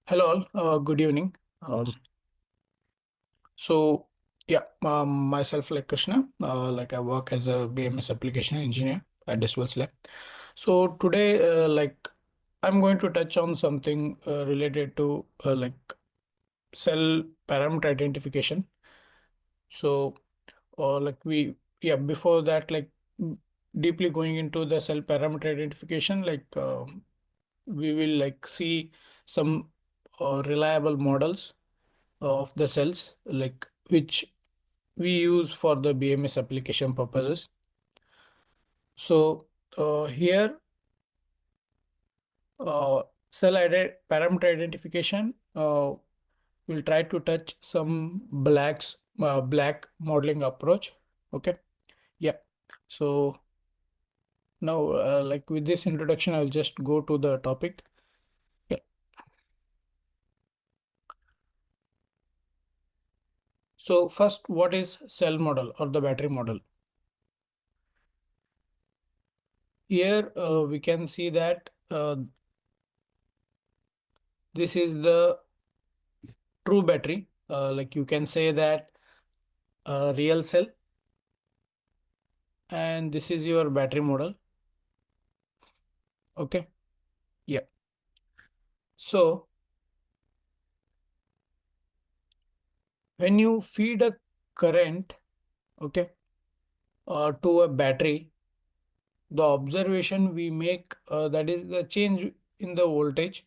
Hello all, good evening. So yeah, myself like Krishna, like I work as a BMS application engineer at Decibels Lab. So today, I'm going to touch on something related to cell parameter identification. So before that, deeply going into the cell parameter identification, we will like see some reliable models of the cells which we use for the BMS application purposes. So here parameter identification, we'll try to touch some black modeling approach. Okay, yeah. So now like with this introduction, I'll just go to the topic. Yeah. So first, what is cell model or the battery model? Here we can see that this is the true battery. Like you can say that a real cell, and this is your battery model. Okay. Yeah. So when you feed a current, okay, to a battery, the observation we make, that is the change in the voltage,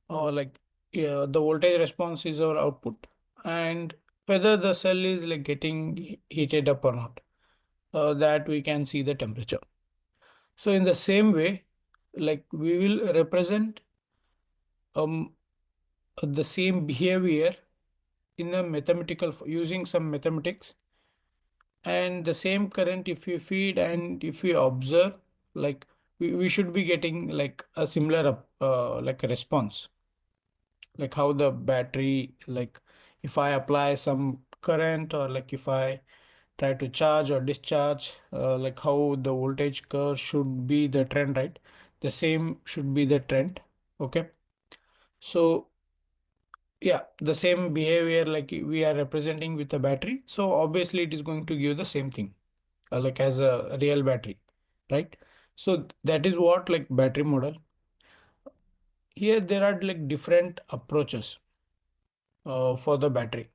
or the voltage response is our output, and whether the cell is like getting heated up or not, that we can see the temperature. So in the same way, like we will represent um the same behavior in a mathematical using some mathematics, and the same current if we feed and if we observe, like we should be getting like a similar like a response, like how the battery, like if I apply some current, or like if I try to charge or discharge, like how the voltage curve should be the trend, right? The same should be the trend. Okay. So yeah, the same behavior like we are representing with a battery, so obviously it is going to give the same thing, like as a real battery, right? So that is what like battery model. Here there are like different approaches for the battery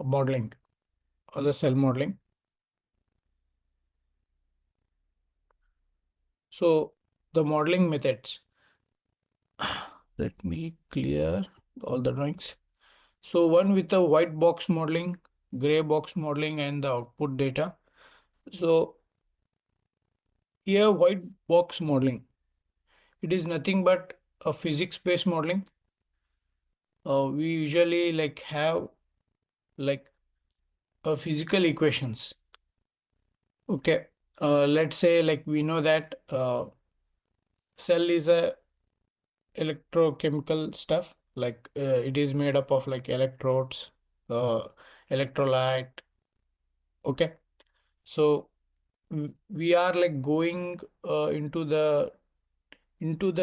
modeling or the cell modeling. So the modeling methods, let me clear all the drawings. So one with the white box modeling, gray box modeling, and the output data. So here white box modeling, it is nothing but a physics-based modeling. We usually like have like physical equations. Okay. Let's say like we know that cell is a electrochemical stuff. Like it is made up of like electrodes, uh, electrolyte. Okay. So we are like going into the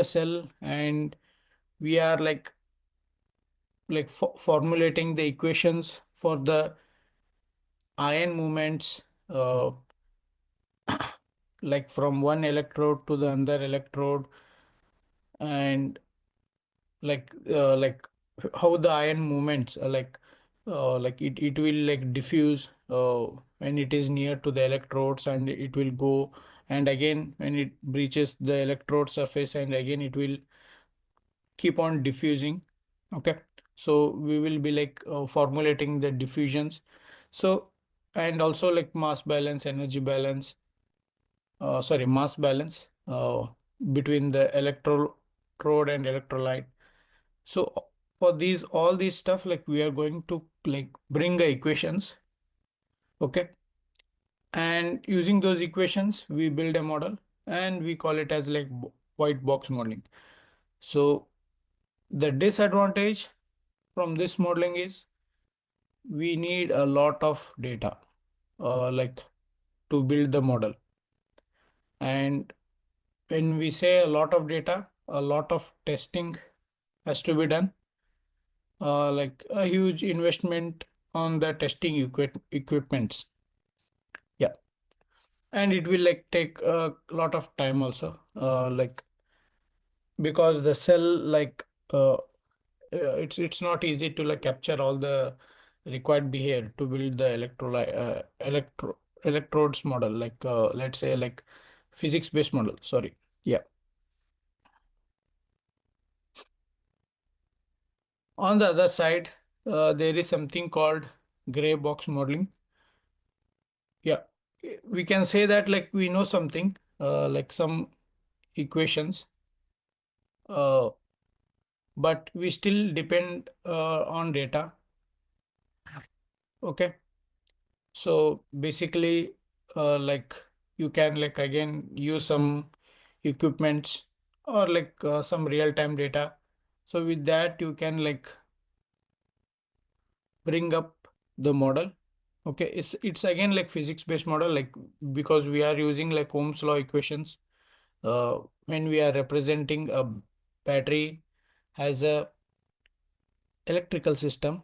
cell, and we are like formulating the equations for the ion movements, uh, like from one electrode to the other electrode, and like how the ion movements like it will like diffuse when it is near to the electrodes, and it will go, and again when it breaches the electrode surface, and again it will keep on diffusing. Okay. So we will be like formulating the diffusions. So, and also like mass balance, energy balance, sorry, mass balance between the electrode and electrolyte. So for these all these stuff, like we are going to like bring the equations. Okay. And using those equations, we build a model, and we call it as like white box modeling. So the disadvantage from this modeling is we need a lot of data, like to build the model. And when we say a lot of data, a lot of testing has to be done, like a huge investment on the testing equipments. Yeah, and it will like take a lot of time also, like because the cell like it's not easy to like capture all the required behavior to build the electrodes model, like let's say like physics based model, sorry. Yeah. On the other side, there is something called gray box modeling. Yeah, we can say that like we know something, like some equations, uh, but we still depend on data. Okay, so basically, like you can like again use some equipments or like some real-time data. So with that, you can like bring up the model. Okay, it's again like physics-based model, like because we are using like Ohm's law equations when we are representing a battery as a electrical system,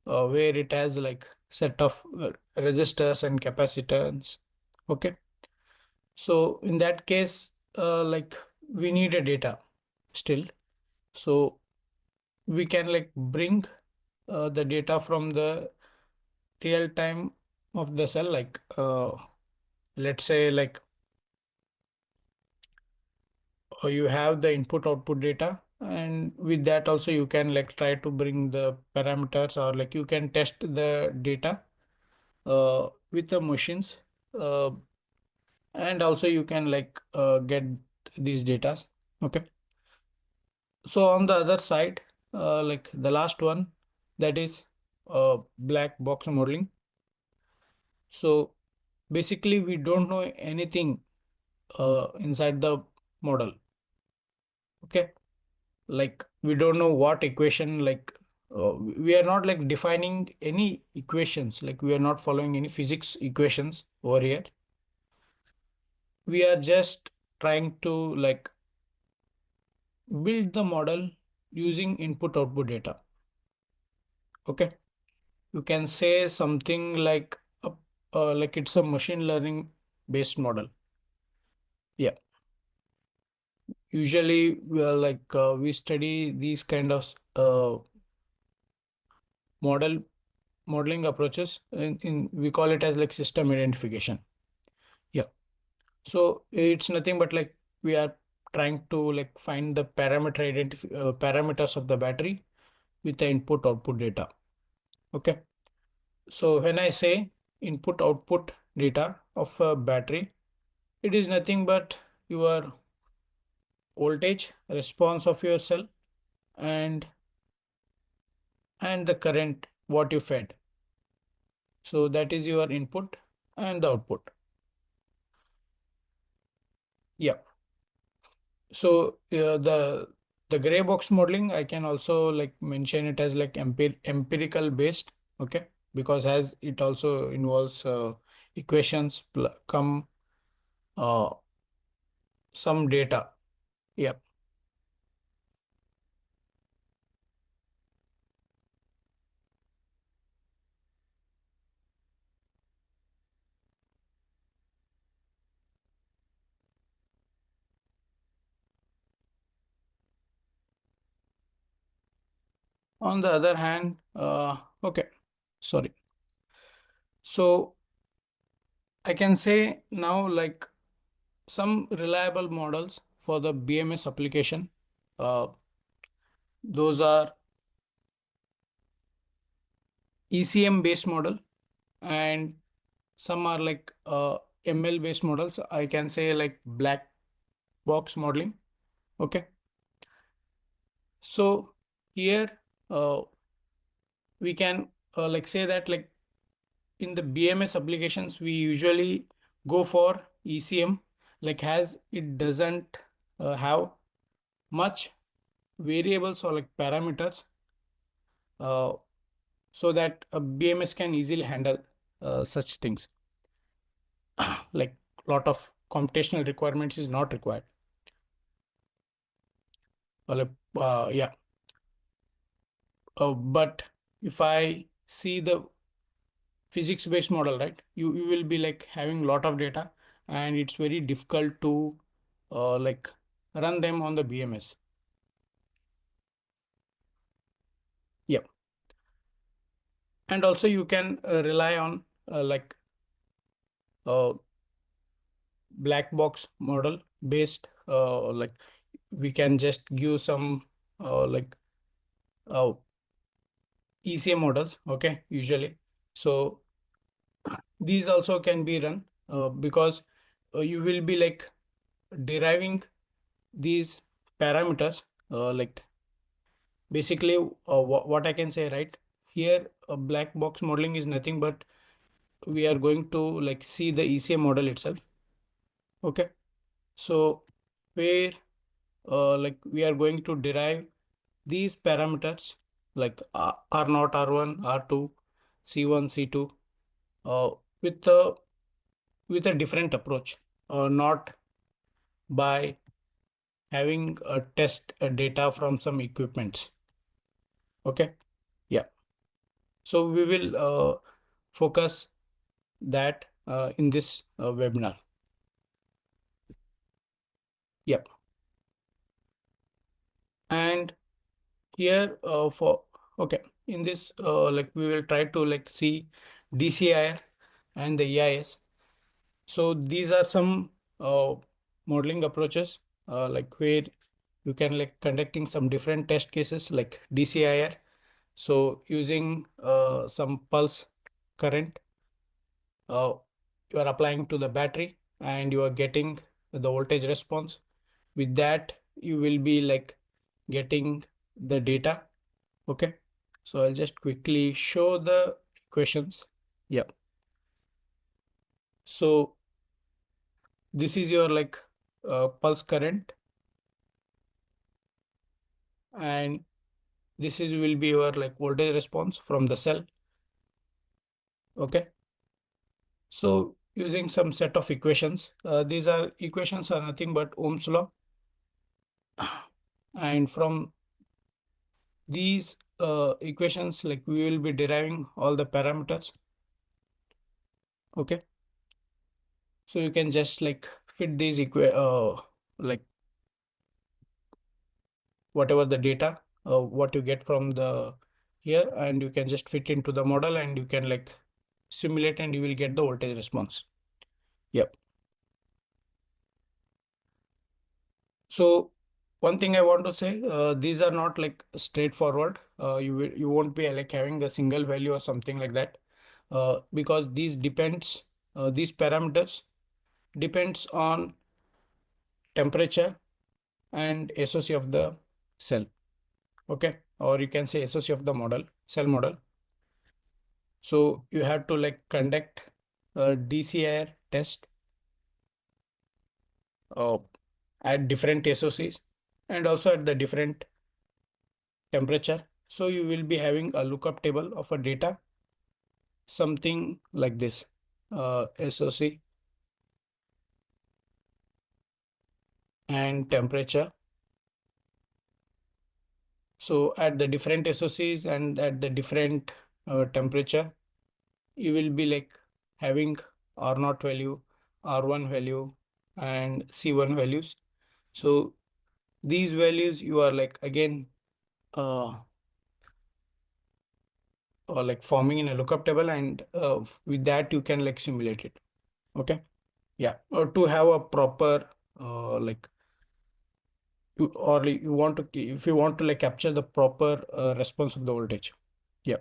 where it has like set of resistors and capacitance. Okay, so in that case, like we need a data still, so we can like bring the data from the real time of the cell, like let's say like you have the input output data, and with that also you can like try to bring the parameters, or like you can test the data with the machines, uh, and also you can like get these data. Okay, so on the other side, like the last one, that is black box modeling. So basically we don't know anything inside the model. Okay, like we don't know what equation, like we are not like defining any equations, like we are not following any physics equations over here. We are just trying to like build the model using input output data. Okay, you can say something like it's a machine learning based model. Yeah, usually we are like we study these kind of model modeling approaches in we call it as like system identification. Yeah, so it's nothing but like we are trying to like find the parameters of the battery with the input output data. Okay, so when I say input output data of a battery, it is nothing but your voltage response of your cell, and the current what you fed. So that is your input and the output. Yeah. So the gray box modeling, I can also like mention it as like empirical based. Okay, because as it also involves equations come uh, some data. Yeah. On the other hand, okay, sorry. So I can say now like some reliable models for the BMS application. Uh, those are ECM based model, and some are like ML based models. I can say like black box modeling. Okay. So here uh, we can like say that like in the BMS applications, we usually go for ECM, like as it doesn't have much variables or like parameters, uh, so that a BMS can easily handle such things. Like lot of computational requirements is not required. Well, yeah. But if I see the physics based model, right, you will be like having lot of data, and it's very difficult to like run them on the BMS. Yep. And also you can rely on like uh, black box model based like we can just give some like uh, ECM models, okay, usually. So these also can be run because you will be like deriving these parameters like basically what I can say, right, here black box modeling is nothing but we are going to like see the ECM model itself, okay. So where like we are going to derive these parameters like R0, R1, R2, C1, C2 uh, with a different approach, not by having a test data from some equipments. Okay. Yeah. So we will focus that in this webinar. Yep. And here for okay, in this like we will try to like see DCIR and the EIS. So these are some modeling approaches like where you can like conducting some different test cases like DCIR. So using some pulse current, uh, you are applying to the battery and you are getting the voltage response. With that, you will be like getting the data. Okay. So I'll just quickly show the equations. Yeah. So this is your like pulse current, and this is will be your like voltage response from the cell. Okay. So using some set of equations, these are equations are nothing but Ohm's law. And from these equations, like we will be deriving all the parameters. Okay. So you can just like fit these like whatever the data, what you get from the here, and you can just fit into the model and you can like simulate and you will get the voltage response. Yep. So one thing I want to say, these are not like straightforward. You won't be like having a single value or something like that, because these parameters depends on temperature and SOC of the cell. Okay, or you can say SOC of the model, cell model. So you have to like conduct a DCIR test uh, at different SOCs and also at the different temperature. So you will be having a lookup table of a data, something like this, SOC and temperature. So at the different SOCs and at the different temperature, you will be like having R0 value, R1 value, and C1 values. So these values you are like again uh, like forming in a lookup table, and with that you can like simulate it. Okay. Yeah. Or to have a proper like or you want to if you want to like capture the proper response of the voltage. Yeah.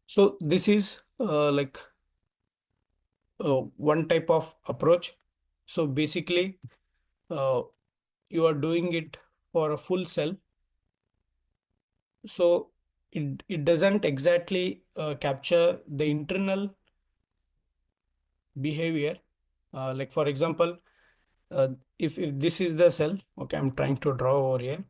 So this is like one type of approach. So basically uh, you are doing it for a full cell. So it doesn't exactly capture the internal behavior. Like for example, uh, if this is the cell, okay, I'm trying to draw over here.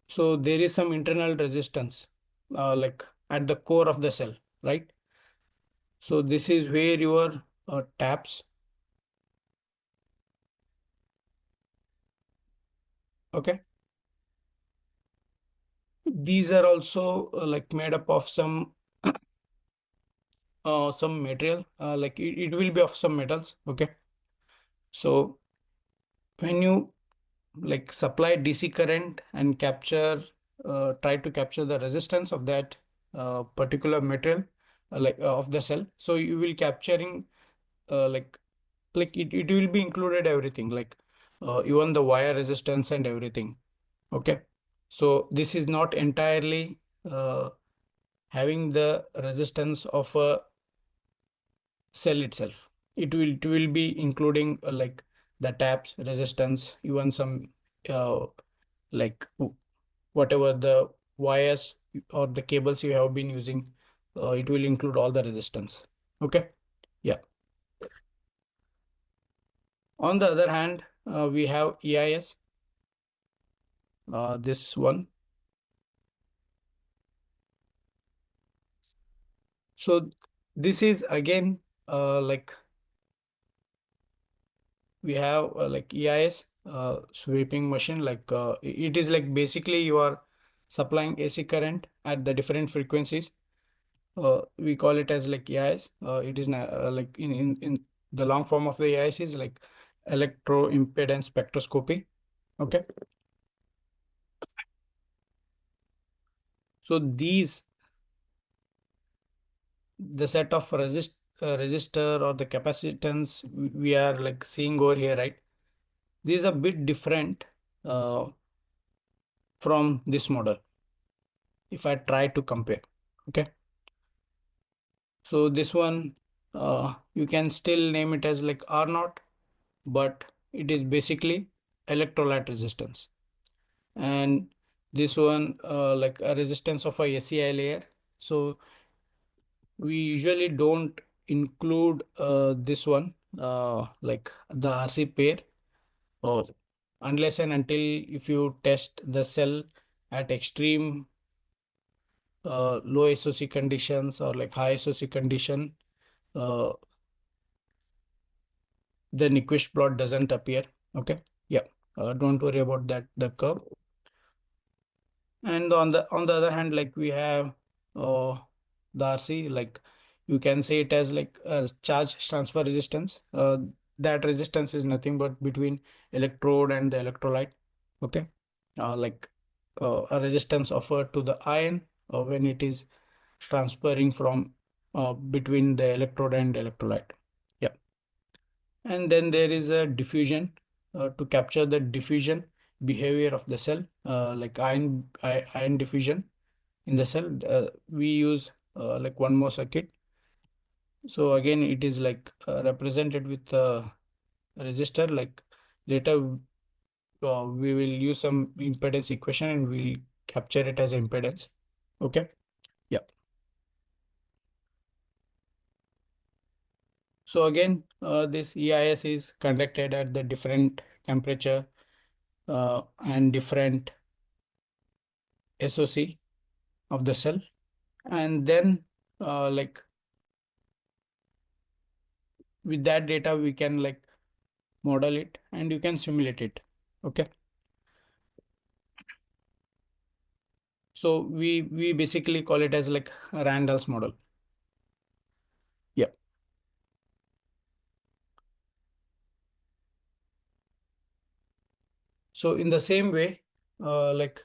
So there is some internal resistance like at the core of the cell, right? So this is where your taps Okay. These are also like made up of some material, like it will be of some metals. Okay. So when you like supply DC current and try to capture the resistance of that particular material, of the cell, so you will capturing uh, like it will be included everything, like even the wire resistance and everything. Okay. So this is not entirely uh, having the resistance of a cell itself. It will be including like the taps resistance, even some uh, like whatever the wires or the cables you have been using, it will include all the resistance. Okay. Yeah. On the other hand, we have EIS, this one. So this is again like we have like EIS sweeping machine, like it is like basically you are supplying AC current at the different frequencies. We call it as like EIS. It is like in the long form of the EIS is like electro impedance spectroscopy. Okay. So these, the set of resistor or the capacitance we are like seeing over here, right? These are a bit different uh, from this model if I try to compare. Okay. So this one, you can still name it as like R naught, but it is basically electrolyte resistance. And this one, like a resistance of a SCI layer. So we usually don't include this one, like the RC pair, or unless and until if you test the cell at extreme low SOC conditions or like high SOC condition, uh, the Nyquist plot doesn't appear. Okay. Yeah. Don't worry about that, the curve. And on the other hand, like we have the RC, like you can say it as like charge transfer resistance. That resistance is nothing but between electrode and the electrolyte. Okay. Like a resistance offered to the ion when it is transferring from between the electrode and electrolyte. Yeah. And then there is a diffusion to capture the diffusion behavior of the cell, like ion diffusion in the cell. We use like one more circuit. So again, it is like represented with a resistor. Like later, we will use some impedance equation and we'll capture it as impedance. Okay. Yeah. So again, this EIS is conducted at the different temperature and different SOC of the cell. And then like with that data, we can like model it and you can simulate it. Okay. So we basically call it as like a Randall's model. Yeah. So in the same way, like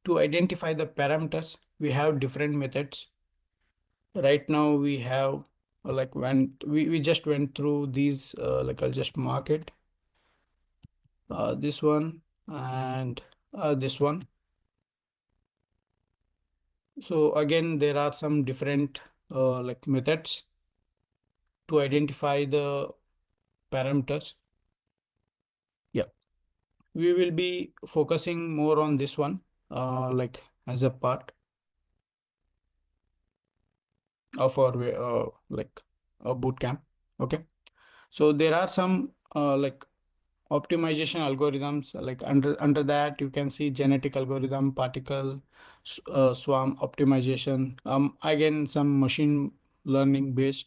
to identify the parameters, we have different methods. Right now we have like we just went through these, like I'll just mark it, this one and this one. So again, there are some different like methods to identify the parameters. Yeah, we will be focusing more on this one, like as a part of our like a boot camp. Okay. So there are some like optimization algorithms, like under that you can see genetic algorithm, particle swarm optimization, again some machine learning based.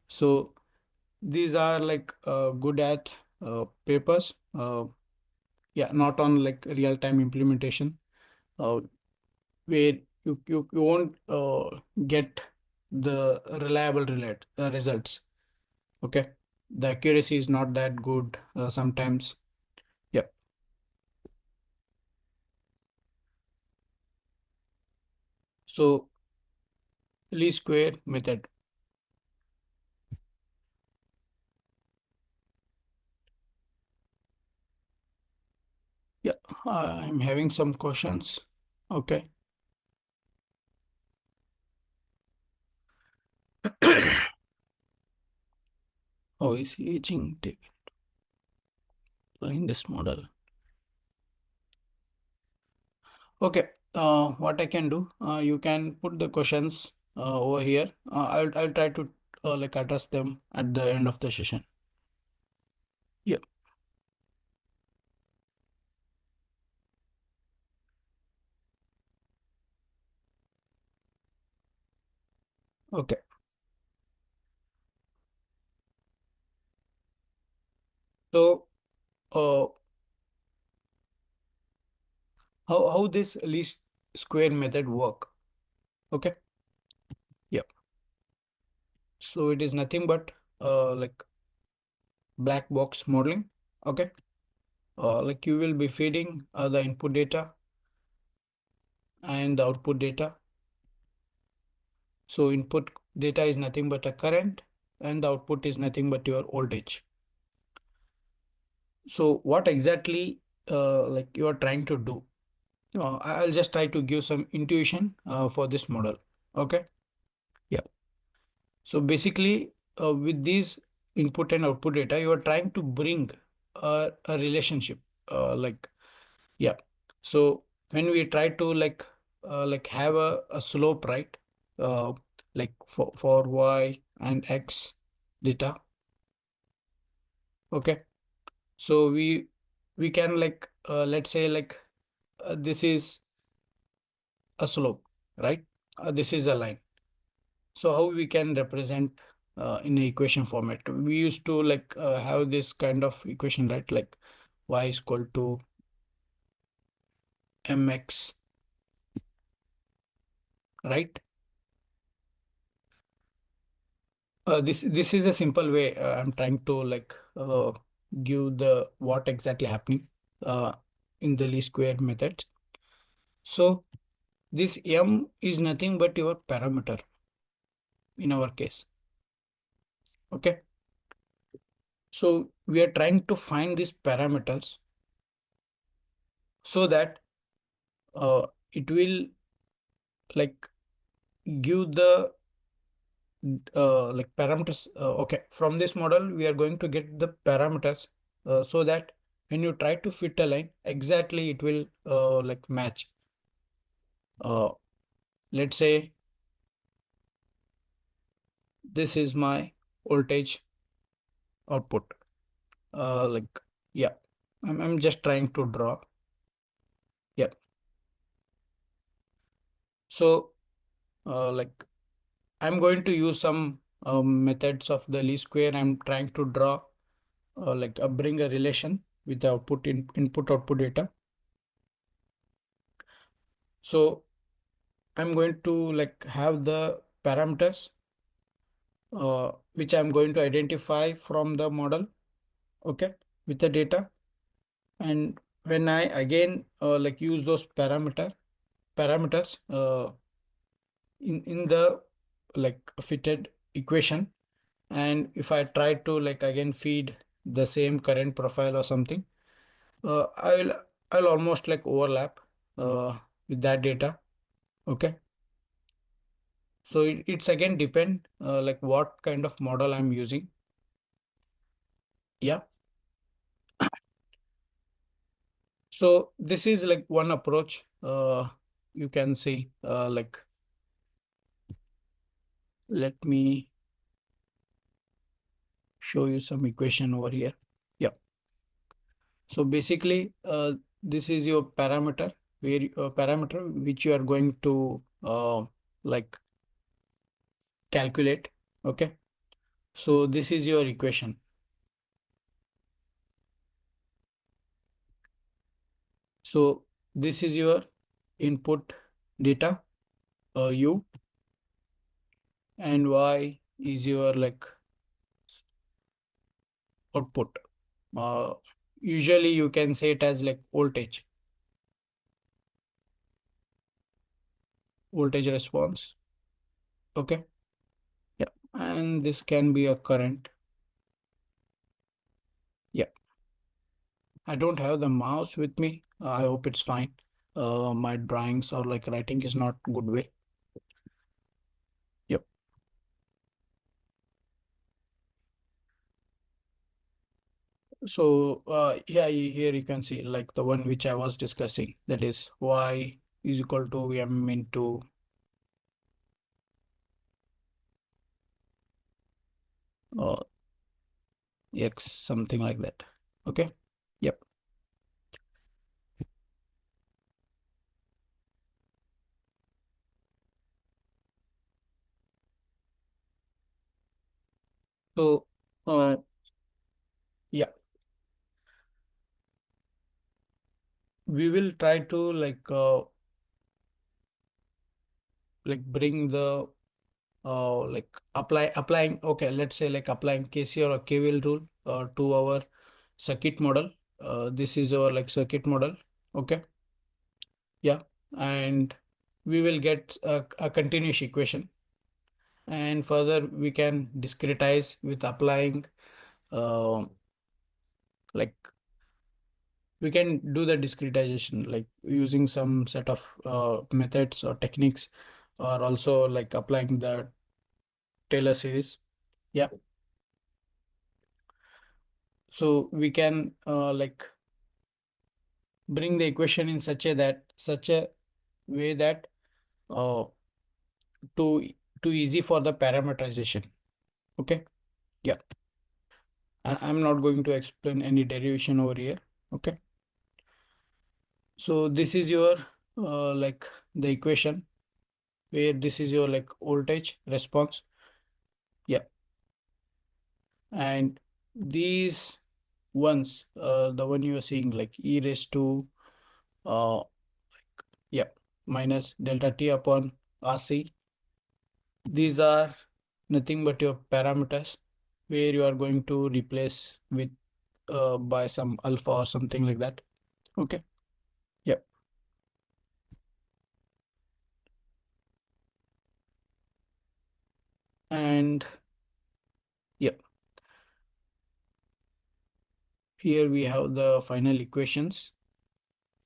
So these are like good at papers. Yeah, not on like real-time implementation, where you won't get the reliable results. Okay, the accuracy is not that good sometimes. Yep. So least square method. Yeah, I'm having some questions. Okay. How is aging in this model? Okay. What I can do, you can put the questions over here. I'll try to like address them at the end of the session. Yeah. Okay. So, uh, how this least square method work? Okay. Yeah. So it is nothing but like black box modeling. Okay. Like you will be feeding the input data and the output data. So input data is nothing but a current and the output is nothing but your voltage. So what exactly like you are trying to do? I'll just try to give some intuition for this model. Okay. Yeah. So basically, with these input and output data, you are trying to bring a relationship. Like, yeah. So when we try to like have a slope, right? Uh, like for y and x data. Okay. So we can like let's say like this is a slope, right? This is a line. So how we can represent in a equation format? We used to like have this kind of equation, right? Like y is equal to mx, right? This is a simple way I'm trying to like give the what exactly happening uh, in the least square method. So this m is nothing but your parameter in our case. Okay. So we are trying to find these parameters so that it will like give the like parameters. Okay, from this model we are going to get the parameters so that when you try to fit a line exactly it will like match. uh, let's say this is my voltage output. Like, yeah, I'm just trying to draw. Yeah. So like I'm going to use some methods of the least square. I'm trying to draw like bring a relation with the input output data. So I'm going to like have the parameters which I'm going to identify from the model, okay, with the data. And when I again like use those parameters in the like fitted equation, and if I try to like again feed the same current profile or something, I'll almost like overlap with that data. Okay. So it's again depend like what kind of model I'm using. Yeah. So this is like one approach. You can see like let me show you some equation over here. Yeah. So basically this is your parameter parameter which you are going to like calculate. Okay. So this is your equation. So this is your input data, u, and y is your like output. uh, Usually you can say it as like voltage response. Okay. Yeah, and this can be a current. Yeah, I don't have the mouse with me. I hope it's fine. My drawings or like writing is not good way. Yep. So yeah, here you can see like the one which I was discussing, that is y is equal to m into uh, x, something like that. Okay. Yep. So uh, yeah, we will try to like bring the like applying, okay, let's say like applying KCL or KVL rule to our circuit model. This is our like circuit model. Okay. Yeah. And we will get a continuous equation, and further we can discretize with applying uh, like we can do the discretization like using some set of methods or techniques, or also like applying the Taylor series. Yeah. So we can like bring the equation in such a way that uh, too too easy for the parameterization. Okay. Yeah. I'm not going to explain any derivation over here. Okay. So this is your like the equation where this is your like voltage response. Yeah. And these ones, the one you are seeing like e raised to uh yeah minus delta t upon RC, these are nothing but your parameters where you are going to replace with by some alpha or something like that. Okay. Yep. And yep, here we have the final equations.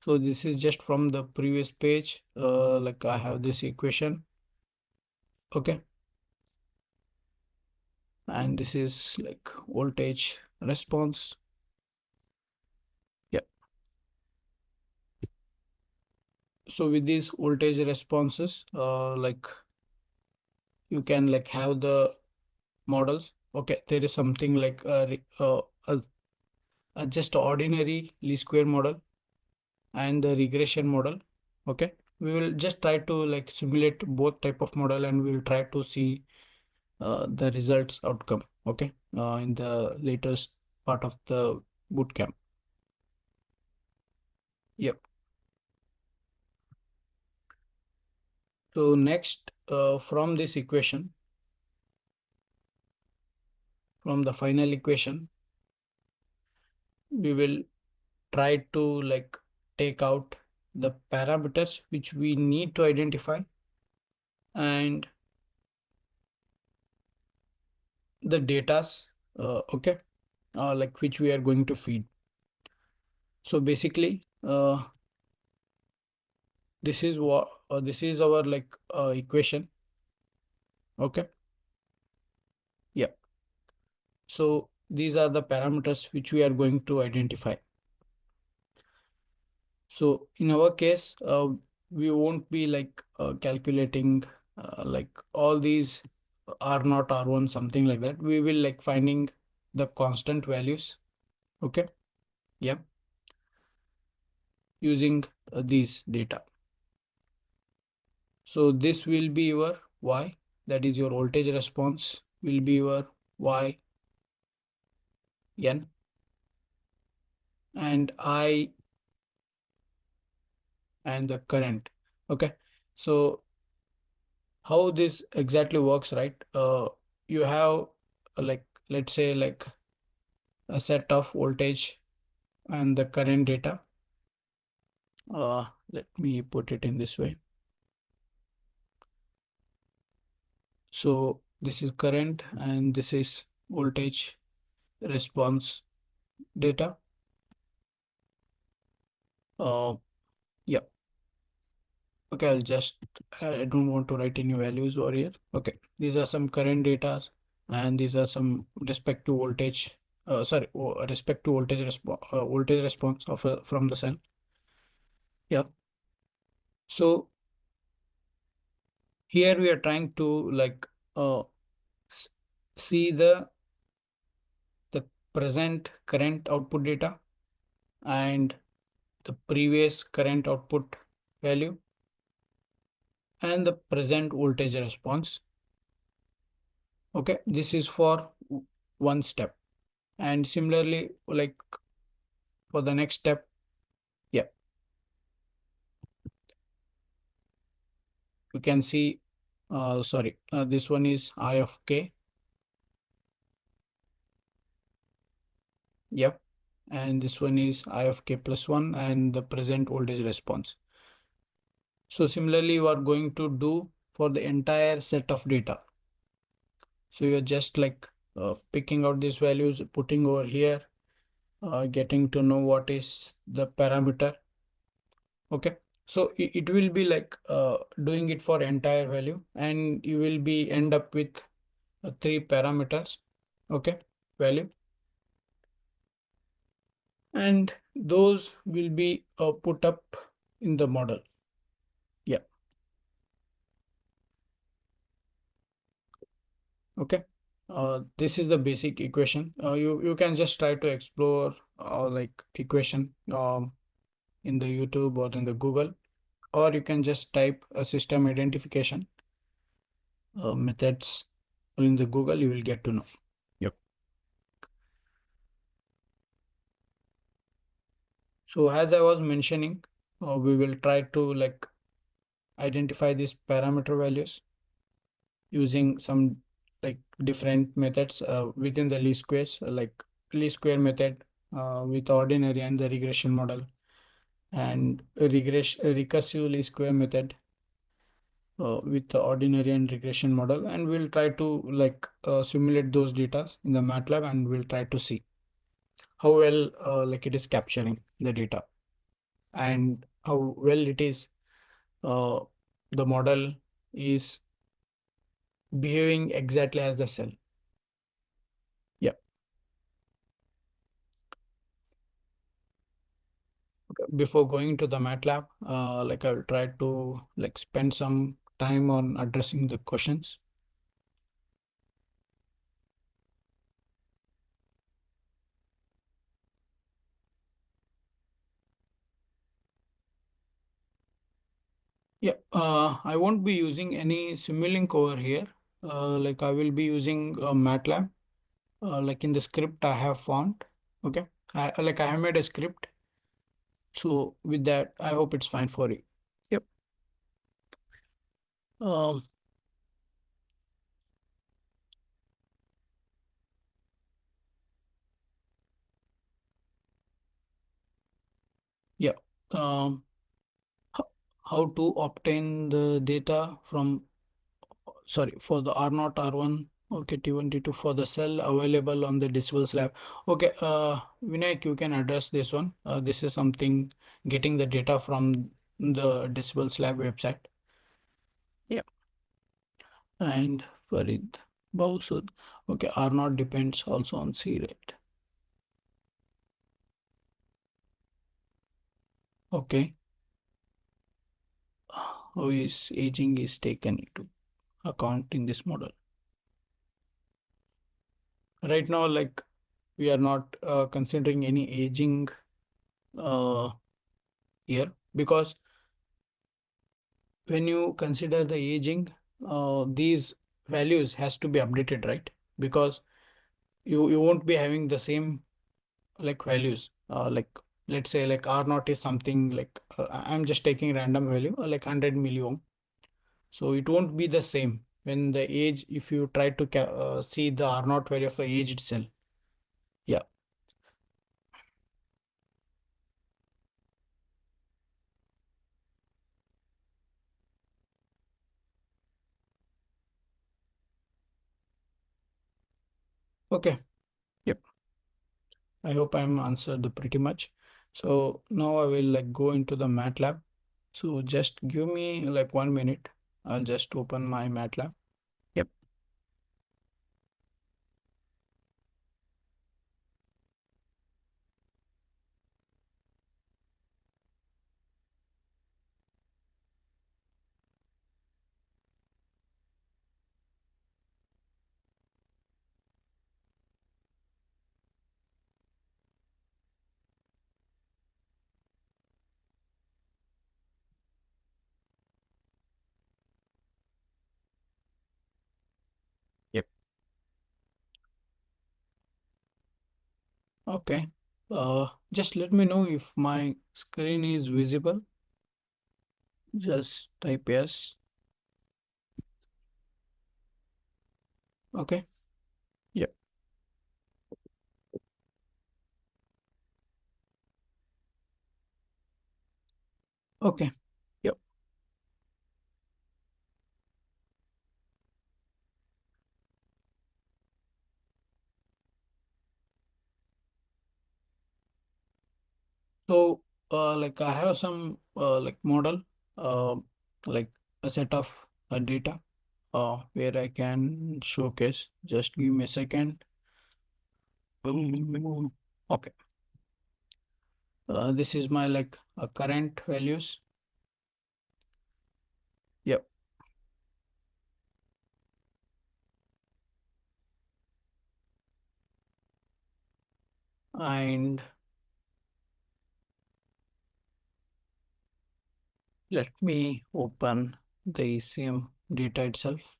So this is just from the previous page. Like I have this equation. Okay. And this is like voltage response. Yep. So with these voltage responses, like you can like have the models. Okay, there is something like a just ordinary least square model and the regression model. Okay, we will just try to like simulate both type of model, and we will try to see the results outcome. Okay, in the latest part of the bootcamp. Yep. So next, from this equation, from the final equation, we will try to like take out the parameters which we need to identify, and the datas, okay, like which we are going to feed. So basically, this is what this is our like equation. Okay. Yeah. So these are the parameters which we are going to identify. So in our case, we won't be like calculating like all these R not R1, something like that. We will like finding the constant values. Okay. Yeah. Using these data. So this will be your Y, that is your voltage response will be your Y n, and I and the current. Okay, so how this exactly works, right? You have like, let's say, like a set of voltage and the current data. Let me put it in this way. So this is current and this is voltage response data. Uh, yeah. Okay, I don't want to write any values over here. Okay, these are some current data and these are some respect to voltage, respect to voltage response of from the cell. Yeah. So here we are trying to like s- see the present current output data and the previous current output value and the present voltage response. Okay, this is for one step. And similarly, like for the next step, yeah, you can see, this one is I of k, yep, and this one is I of k plus 1 and the present voltage response. So similarly, you are going to do for the entire set of data. So you're just like picking out these values, putting over here, getting to know what is the parameter. Okay. So it will be like doing it for entire value and you will be end up with three parameters. Okay. Value. And those will be put up in the model. Yeah. Okay. This is the basic equation. You can just try to explore like equation in the YouTube or in the Google, or you can just type a system identification methods in the Google, you will get to know. Yep. So as I was mentioning, we will try to like identify these parameter values using some like different methods within the least squares, like least square method with ordinary and the regression model, and recursive least square method with the ordinary and regression model, and we'll try to like simulate those data in the MATLAB, and we'll try to see how well like it is capturing the data and how well it is uh, the model is behaving exactly as the cell. Yeah. Okay. Before going to the MATLAB, like I'll try to like spend some time on addressing the questions. Yeah, I won't be using any Simulink over here. Like I will be using MATLAB. Like in the script I have found. Okay, I have made a script. So with that, I hope it's fine for you. Yep. Um, yeah. Um, ho- how to obtain the data from, sorry, for the R0, R1, okay, T1, T2 for the cell available on the Decibels lab. Okay, Vinayak, you can address this one. This is something getting the data from the Decibels lab website. Yeah. And Farid Bausud. Okay, R0 depends also on C rate. Okay, how is aging is taken into account in this model? Right now, like we are not considering any aging uh, here, because when you consider the aging, these values has to be updated, right? Because you won't be having the same like values. Like let's say like R naught is something like I'm just taking random value like 100 milliohm. So it won't be the same when the age, if you try to see the R naught value of the age itself. Yeah. Okay. Yep. I hope I'm answered pretty much. So now I will like go into the MATLAB. So just give me like 1 minute. I'll just open my MATLAB. Yep. Yep. Okay. Just let me know if my screen is visible. Just type yes. Okay. Yep. Okay. Yep. So, like I have some like model, uh, like a set of data, where I can showcase. Just give me a second. Okay. This is my like current values. Yep. And let me open the ECM data itself.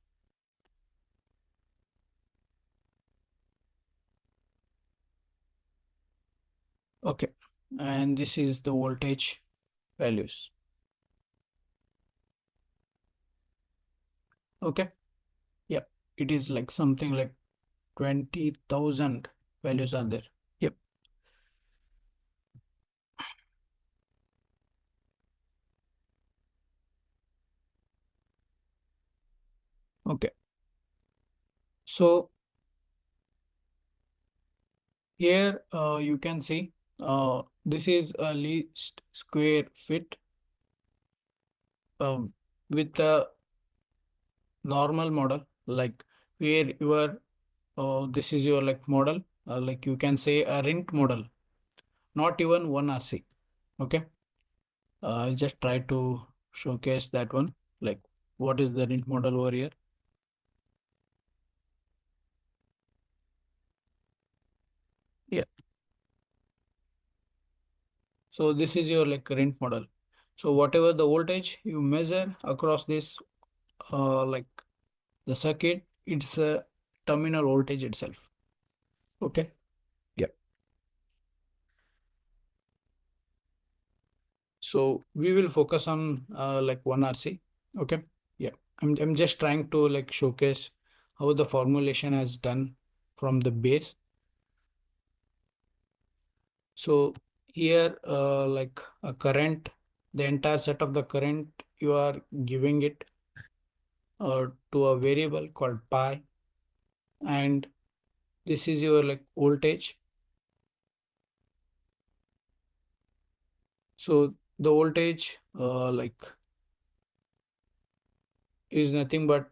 Okay. And this is the voltage values. Okay. Yep. It is like something like 20,000 values are there. Yep. Okay. So here you can see this is a least square fit with the normal model, like where your this is your like model, like you can say a rent model, not even one RC. Okay. I'll just try to showcase that one, like what is the rent model over here. Yeah. So this is your like rent model. So whatever the voltage you measure across this like the circuit, it's a terminal voltage itself. Okay. Yeah. So we will focus on like one RC. Okay. Yeah. I'm just trying to like showcase how the formulation has done from the base. So here like a current, the entire set of the current you are giving it to a variable called pi, and this is your like voltage. So the voltage like is nothing but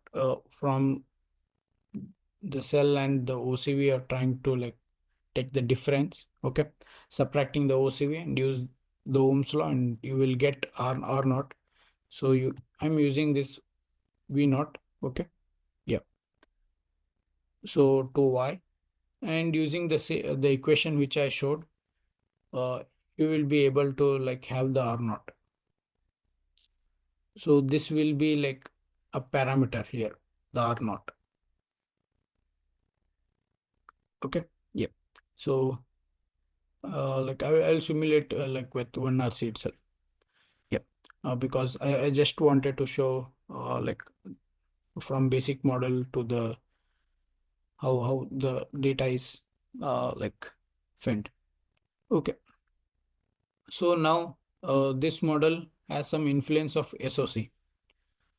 from the cell and the OCV are trying to like take the difference, okay, subtracting the OCV and use the Ohm's law and you will get R naught. So I'm using this V naught, okay, yeah. So to Y, and using the equation which I showed, you will be able to like have the R naught. So this will be like a parameter here, the R naught, okay, yeah. So like I'll simulate like with one RC itself. Yeah, because I just wanted to show like from basic model to the how the data is like fed. Okay, so now this model has some influence of SOC.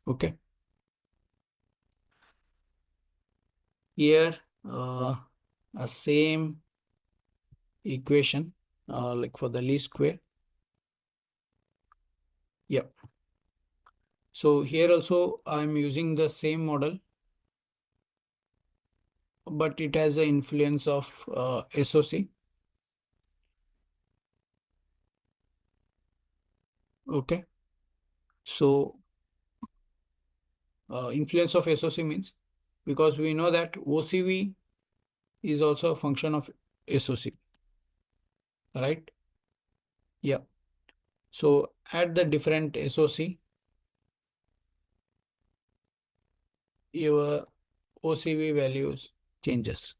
Okay, here a same equation like for the least square. Yeah. So here also I'm using the same model, but it has the influence of SOC. Okay. So influence of SOC means because we know that OCV is also a function of SOC, right? Yeah. So at the different SOC, your OCV values changes,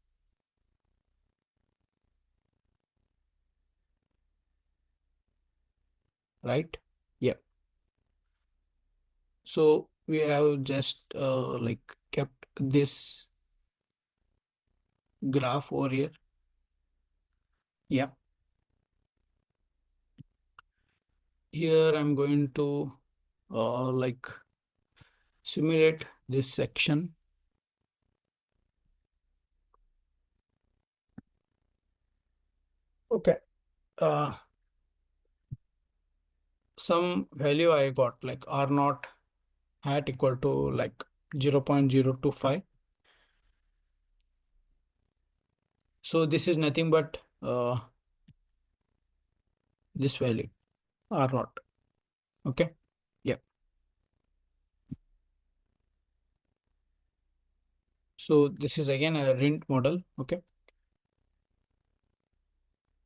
right? Yeah. So we have just like kept this graph over here. Yeah. Here I'm going to like simulate this section. Okay. Uh, some value I got like R naught hat equal to like 0.025. So this is nothing but this value R naught. Okay. Yeah. So this is again a rint model. Okay.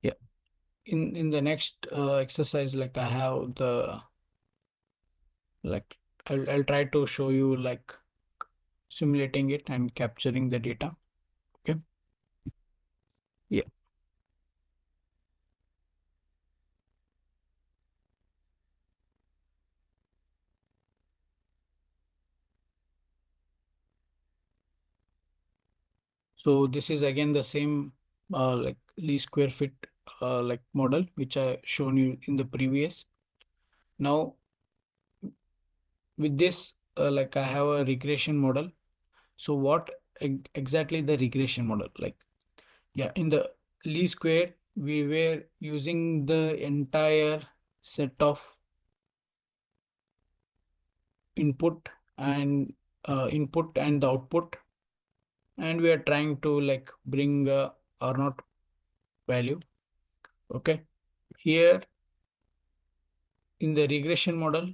Yeah. In the next exercise, like I have the like I'll try to show you like simulating it and capturing the data. Okay. Yeah. So this is again the same like least square fit like model which I shown you in the previous. Now with this like I have a regression model. So what exactly the regression model like? Yeah, in the least square we were using the entire set of input and the output, and we are trying to like bring R naught value. Okay, here in the regression model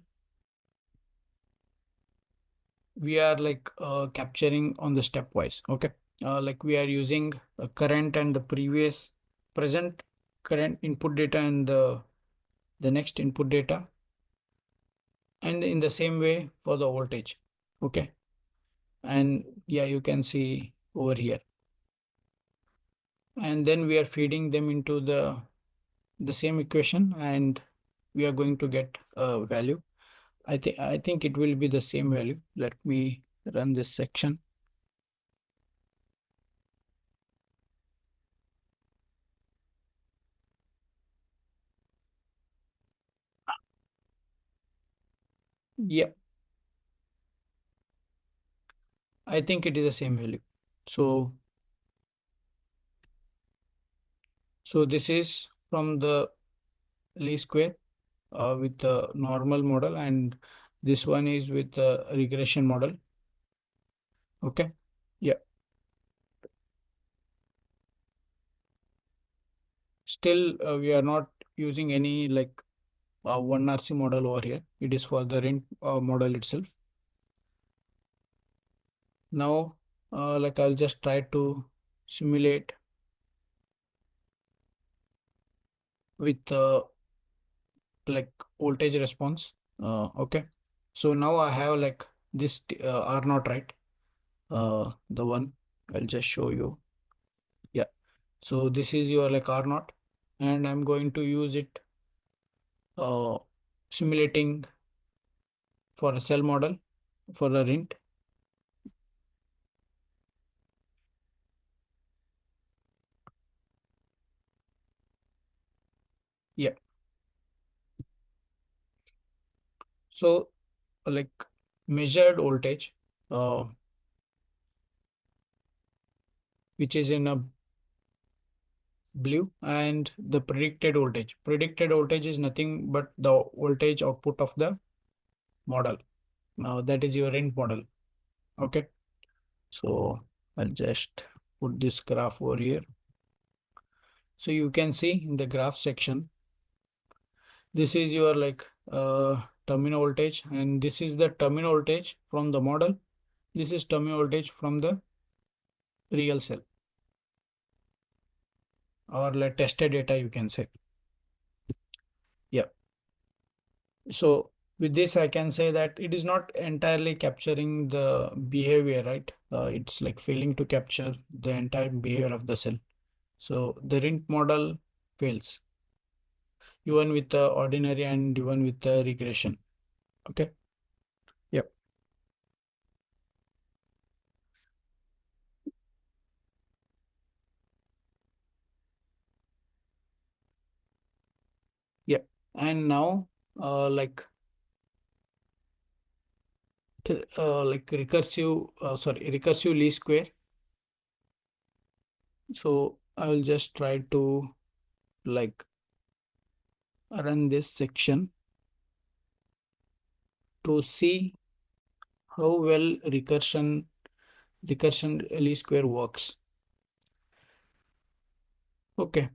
we are like capturing on the stepwise. Okay, like we are using current and the previous present current input data and the next input data, and in the same way for the voltage. Okay, and yeah, you can see over here, and then we are feeding them into the same equation, and we are going to get a value. I think it will be the same value. Let me run this section. Yeah, I think it is the same value. So this is from the least square with the normal model, and this one is with the regression model. Okay. Yeah. Still, we are not using any like one RC model over here. It is for the rent model itself. Now, like I'll just try to simulate with like voltage response. Okay. So now I have like this R naught, right? The one I'll just show you. Yeah. So this is your like R naught. and I'm going to use it uh, simulating for a cell model for a rint. Yeah. So like measured voltage, which is in a blue, and the predicted voltage. Predicted voltage is nothing but the voltage output of the model. Now that is your end model. Okay. So I'll just put this graph over here. So you can see in the graph section, this is your terminal voltage, and this is the terminal voltage from the model. This is terminal voltage from the real cell, or like tested data, you can say. Yeah. So with this, I can say that it is not entirely capturing the behavior, right? It's like failing to capture the entire behavior of the cell. So the RINT model fails, even with the ordinary and even with the regression. Okay. Yep. Yep. And now, like recursive least square. So I will just try to like run this section to see how well recursion least square works. Okay,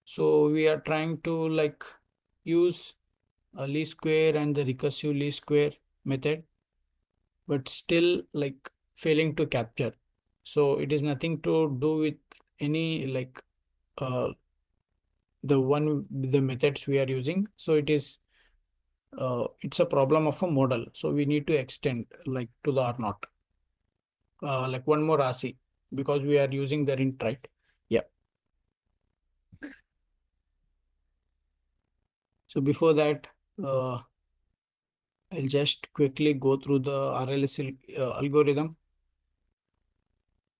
so we are trying to like use a least square and the recursive least square method, but still like failing to capture. So it is nothing to do with any uh, the methods we are using. So it's a problem of a model. So we need to extend like to the R naught, like one more RC, because we are using the int, right? Yeah. So before that, I'll just quickly go through the RLS algorithm.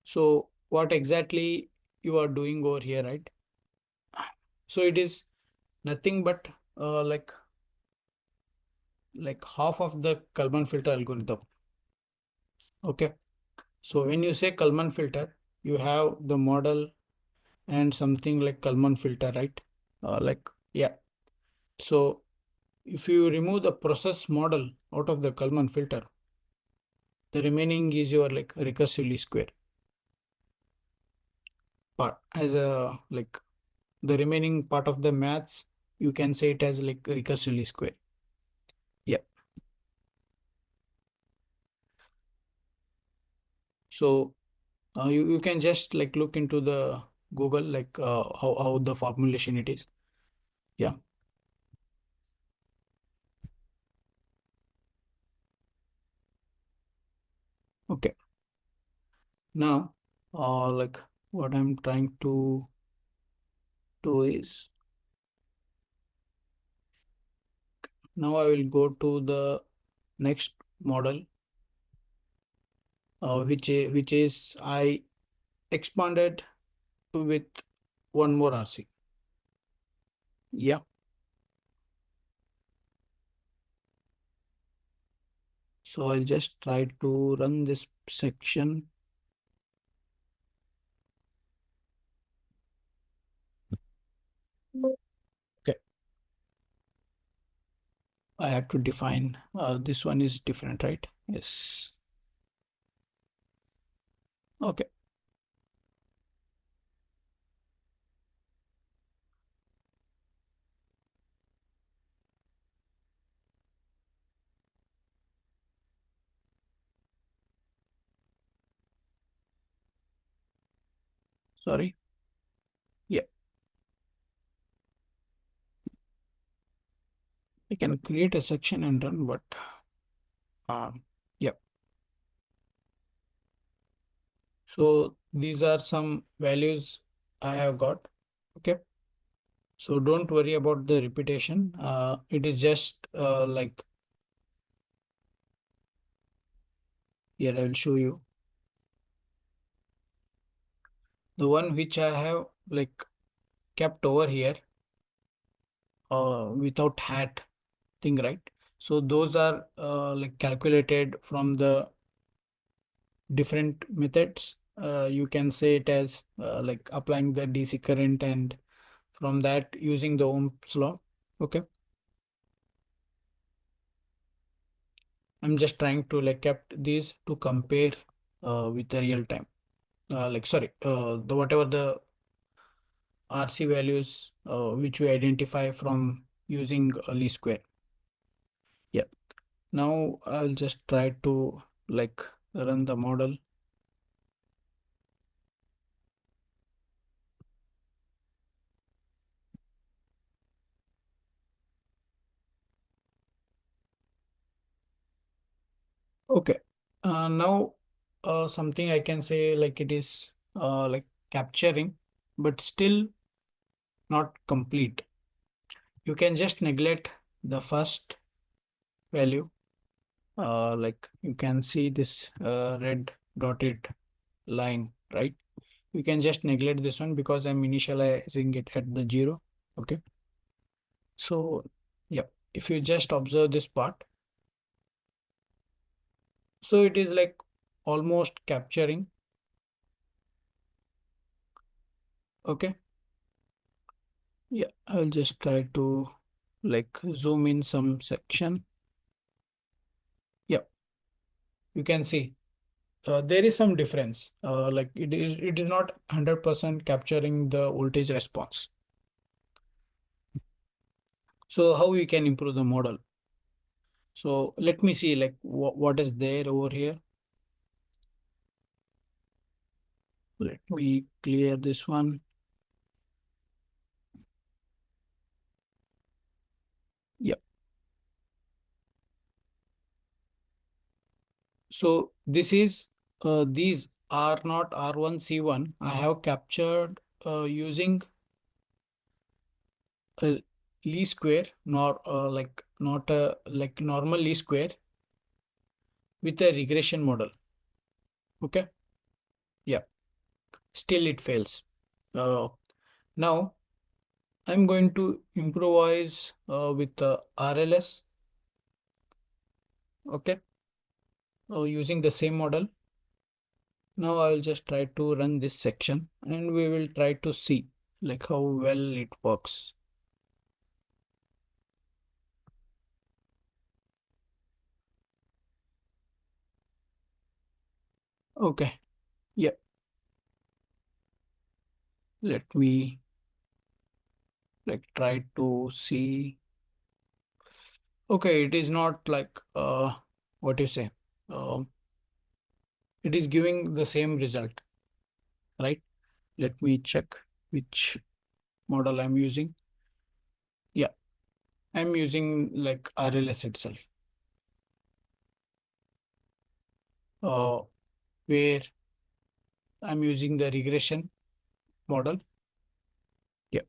So what exactly you are doing over here, right? So it is nothing but uh, like half of the Kalman filter algorithm. Okay. So when you say Kalman filter, you have the model and something like Kalman filter, right? Yeah. So if you remove the process model out of the Kalman filter, the remaining is your like recursively square part as a like the remaining part of the maths. You can say it as like recursively square. Yeah. So you can just like look into the Google how the formulation it is. Yeah. Okay. Now, like what I'm trying to do is now I will go to the next model, which is I expanded with one more RC. Yeah. So I'll just try to run this section. Okay. I have to define this one is different, right? Yes. Okay. Sorry. Yeah. I can create a section and run, but yeah. So these are some values I have got. Okay. So don't worry about the repetition. It is just like here I will show you the one which I have like kept over here without hat thing, right? So those are like calculated from the different methods. You can say it as like applying the DC current and from that using the Ohm's law. Okay. I'm just trying to like kept these to compare with the real time. Like sorry, the whatever the RC values which we identify from using least square. Yeah. Now I'll just try to like run the model. Okay. Now something I can say like it is like capturing, but still not complete. You can just neglect the first value. Like you can see this red dotted line, right? You can just neglect this one because I'm initializing it at the 0. Okay. So yeah, if you just observe this part, so it is like almost capturing. Okay. Yeah, I'll just try to like zoom in some section. Yeah, you can see there is some difference. Like it is not 100% capturing the voltage response. So how we can improve the model? So let me see like what is there over here. Let me clear this one. Yeah. So this is these are not R1 C1. I have captured using a least square, nor like not a like normal least square with a regression model. Okay. Yeah. Still it fails. Now I'm going to improvise with the RLS. Okay. Using the same model. Now I will just try to run this section and we will try to see like how well it works. Okay. Yeah. Let me like try to see. Okay, it is not like what you say. Um, it is giving the same result, right? Let me check which model I'm using. Yeah, I'm using like RLS itself, uh, where I'm using the regression model. Yeah.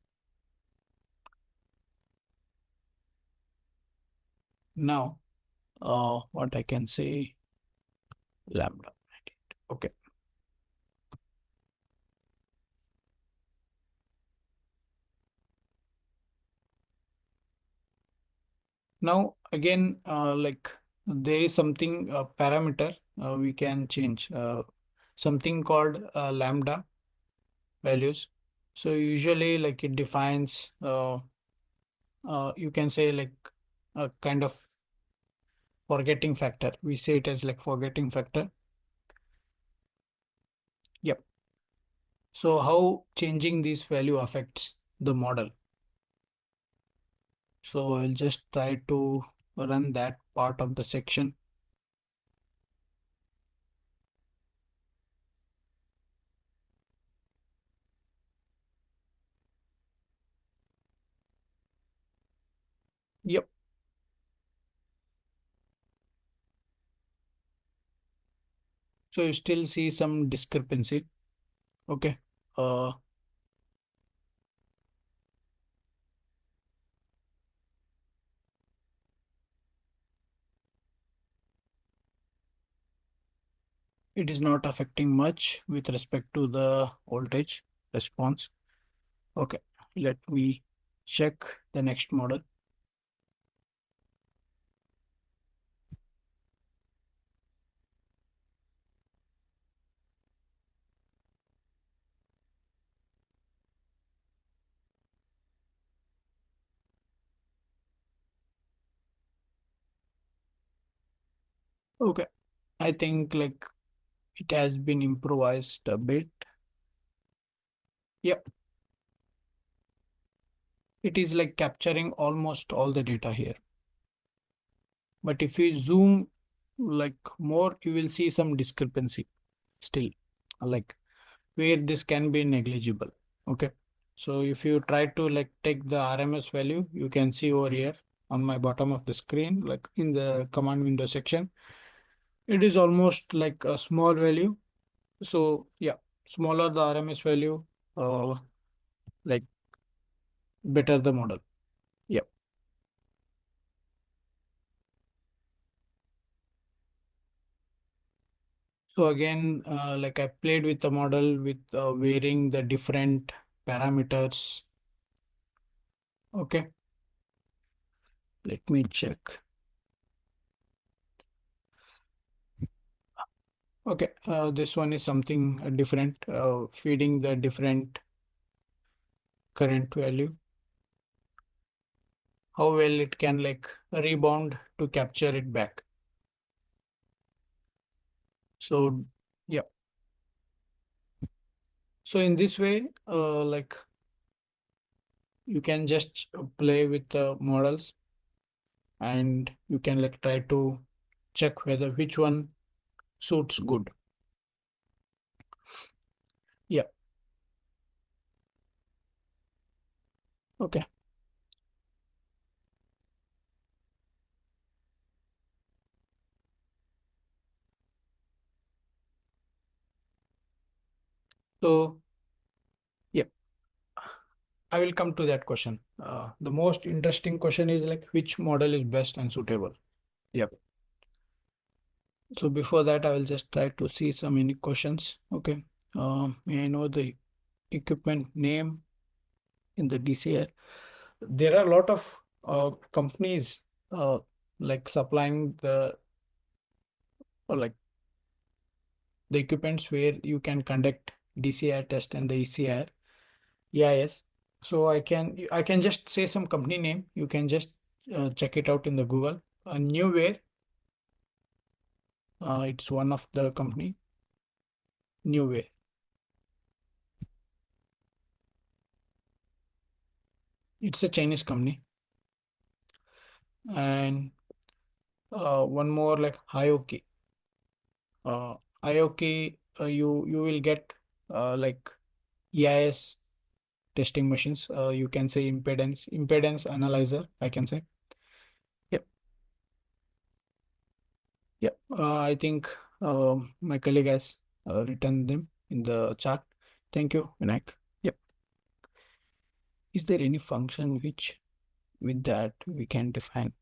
Now, what I can say, lambda. Okay. Now again, like there is something parameter we can change. Something called lambda values. So usually like it defines you can say like a kind of forgetting factor. We say it as like forgetting factor. Yep. So how changing this value affects the model? So I'll just try to run that part of the section. Yep. So you still see some discrepancy. Okay. Uh, it is not affecting much with respect to the voltage response. Okay, let me check the next model. Okay, I think like it has been improvised a bit. Yep, it is like capturing almost all the data here. But if you zoom like more, you will see some discrepancy still, like where this can be negligible. Okay. So if you try to like take the RMS value, you can see over here on my bottom of the screen, like in the command window section, it is almost like a small value. So yeah, smaller the RMS value, like better the model. Yeah. So again, like I played with the model with varying the different parameters. Okay, let me check. Okay, this one is something different, feeding the different current value. How well it can like rebound to capture it back. So yeah, so in this way, like you can just play with the models and you can like try to check whether which one suits good. Yeah, okay. So yeah, I will come to that question. The most interesting question is like which model is best and suitable. Yep. So before that, I will just try to see some any questions. Okay. May I know the equipment name in the DCR? There are a lot of companies like supplying the or like the equipments where you can conduct DCR test and the ECR. Yeah, yes. So I can just say some company name. You can just check it out in the Google. Newware, it's one of the company. Newware. It's a Chinese company. And one more like Hioki. Uh, Hioki, you will get like EIS testing machines. You can say impedance analyzer. I can say. Yep, yep. I think my colleague has written them in the chat. Thank you, Vinayak. Yep. Is there any function which with that we can define?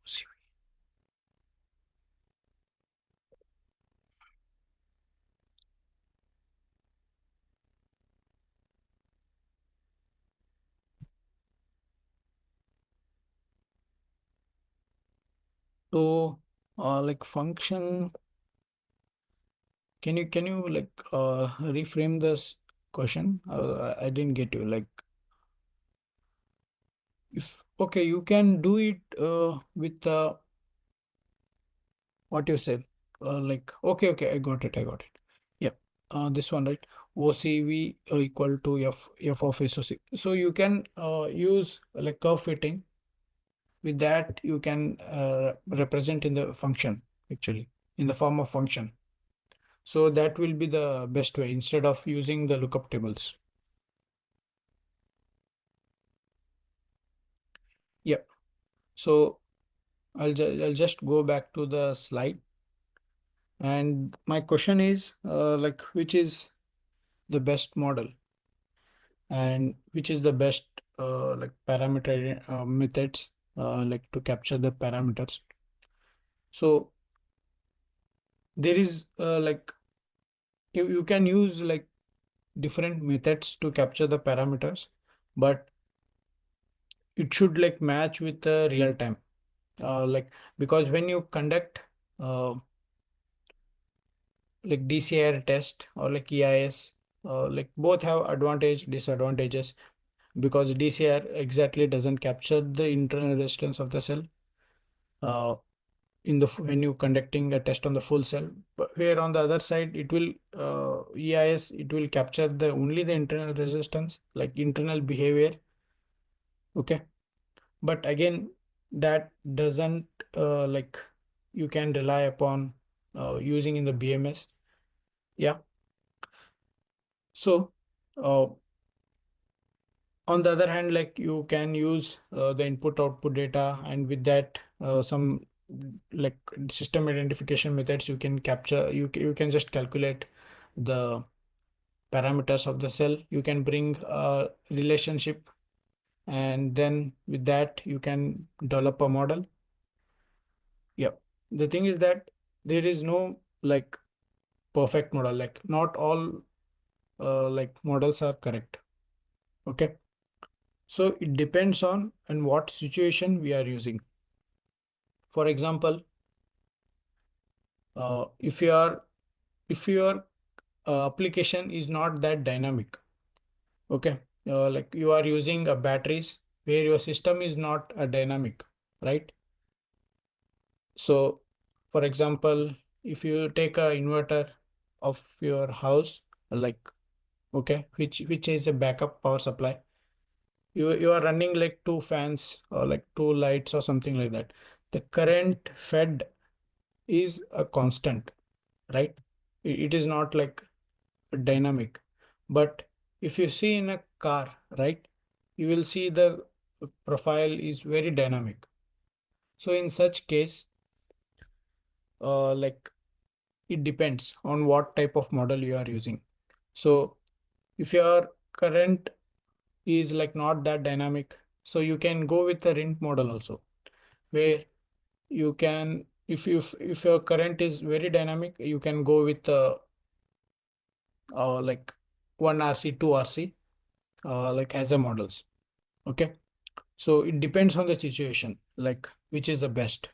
So, like function, can you like reframe this question? I didn't get you. Like, if okay, you can do it with what you said. Like, okay, I got it, I got it. Yep. This one, right? OCV equal to F of SOC. So you can use like curve fitting. With that, you can represent in the function actually in the form of function. So that will be the best way instead of using the lookup tables. Yep. So I'll just go back to the slide. And my question is like which is the best model and which is the best like parameter methods like to capture the parameters. So there is like you can use like different methods to capture the parameters, but it should like match with the real time. Like because when you conduct uh, like DCR test or like EIS, like both have advantage disadvantages, because DCR exactly doesn't capture the internal resistance of the cell uh, in the when you conducting a test on the full cell. But where on the other side it will EIS, it will capture the only the internal resistance, like internal behavior. Okay, but again that doesn't like you can rely upon using in the BMS. Yeah. So uh, on the other hand, like you can use the input output data, and with that some like system identification methods you can capture, you can just calculate the parameters of the cell. You can bring a relationship, and then with that you can develop a model. Yeah. The thing is that there is no like perfect model, like not all like models are correct. Okay. So it depends on and what situation we are using. For example, if your application is not that dynamic, okay, like you are using a batteries where your system is not a dynamic, right? So, for example, if you take a inverter of your house, like okay, which is a backup power supply, you are running like two fans or like two lights or something like that. The current fed is a constant, right? It is not like dynamic. But if you see in a car, right, you will see the profile is very dynamic. So in such case, like it depends on what type of model you are using. So if your current is like not that dynamic, so you can go with the rint model also, where you can, if your current is very dynamic, you can go with like 1 RC, 2 RC, like as a models. Okay. So it depends on the situation, like which is the best.